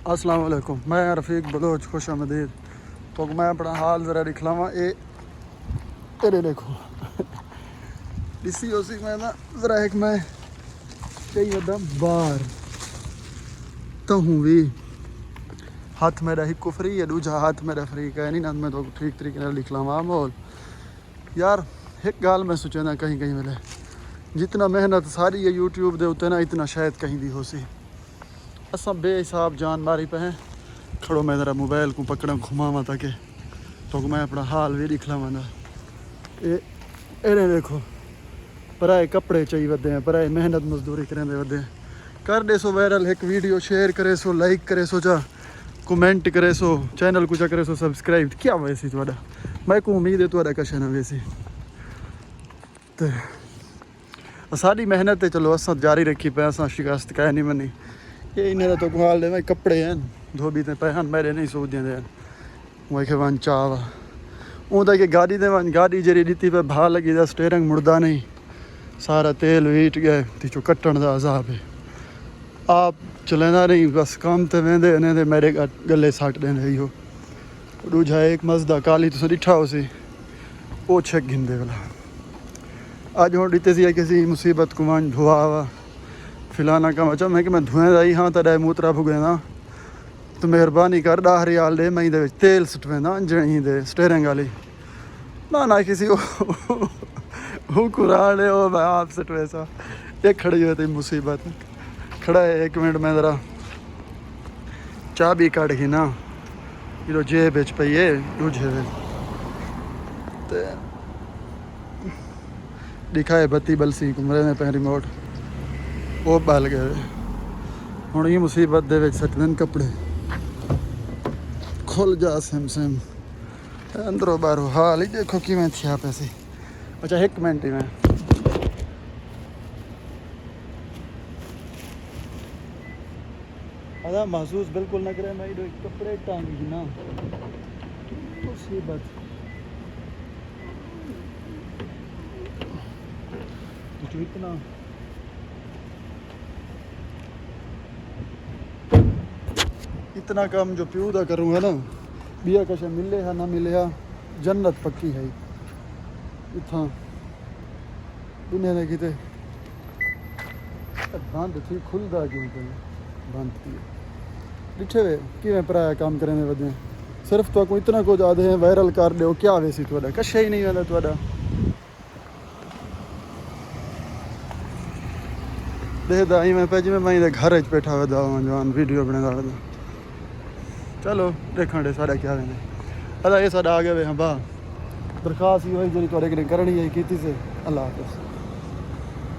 अस्सलाम वालेकुम, मैं रफ़ीक बलोच खुश आमदीद। तो मैं अपना हाल ज़रा दिखलावा। ये तेरे देखो इसी उसी मैं ना ज़रा एक मैं कही वदा बाहर तो हूँ भी हाथ मेरा हिक्को फ्री है, दूजा हाथ मेरा फ्री का नहीं ना। मैं तो ठीक तरीके नाल दिखलावा माहौल। यार एक गाल मैं सोचा ना कहीं कहीं मिले जितना मेहनत सारी है यूट्यूब दे उत्ते ना इतना शायद कहीं दी हो सी। असा बेहिसाब जान मारी पे हैं। खड़ो मैं ज़रा मोबाइल को पकड़ा घुमावा ताकि तो मैं अपना हाल भी दिख लवा ना। ये देखो पराए कपड़े चाहिए वदे हैं, पराए मेहनत मजदूरी करेंदे वदे हैं। कर दे सो वायरल एक वीडियो, शेयर करे सो, लाइक करे सो, जा कमेंट करे सो, चैनल को चा करे सो सब्सक्राइब। क्या वैसी थोड़ा मैं को उम्मीद है थोड़ा कश ना वैसी तो सारी मेहनत है चलो असा जारी रखी पे, असा शिकस्त कह नहीं मनी। ये इन्हें तो हाल दे कपड़े हैं धोबी ते पे मेरे नहीं सूद देंदे वो के वन चाव उदा के गाड़ी दे वन गाड़ी जरी दी पे भा लगी दा स्टेयरिंग मुड़दा नहीं, सारा तेल वीट गए तिचो कट्टण दा अजाब है। आप चलेंदा नहीं बस काम ते वेंदे ने ते मेरे गले सट देंदे इहो। दूजा एक मजदा काली तुस डिठा हो सी ओ छक गिंदे वाला अज हुण दिते सी किसी मुसीबत को वन धुआ वा फिलाना काम अच्छा मैं कि मैं धुएं दा ही हाँ तॾहिं मूतरा भुगेंदा तो मेहरबानी कर 10 रियाल दे मैं दे तेल सुट वेंदा अंजणी दे स्टेयरिंग वाली ना किसी वो कुरान है वो मैं आप सुट वैसा ये खड़ी हुई थी मुसीबत। खड़ा है 1 मिनट में ज़रा चाबी काट के ना ये जेब बिच पई है दूजे ते दिखाए बत्ती बलसी कमरे में पे रिमोट वो बल गए हुण ये मुसीबत दे विच सटन कपड़े खुल जा सिम सिम अंदरों बाहरों हाल ही देखो कि मैं थिया पैसे। अच्छा 1 मिनट ही मैं अदा महसूस बिल्कुल न करे मैं कपड़े टांगी ना मुसीबत तो इतना इतना काम जो प्यू दा करूँगा ना बिया कश मिले है ना मिले है जन्नत पक्की है इतना दुनिया ने किते बंद थी खुलदा क्यों पे बंद थी डिठे वे कि पराया काम करने वदे सिर्फ तो कोई इतना कुछ आदे हैं वायरल कर दो क्या वैसी थोड़ा कशा ही नहीं वाला थोड़ा देखदा ही मैं पे जिमें मैं घर च बैठा वदा जवान वीडियो बना वदा चलो देखा दे सारा क्या वेंदे अदा ये साडा आ गया वे हाँ बा दरखास्त ही हुई जी थोड़े करनी है की से। अल्लाह हाफ़िज़।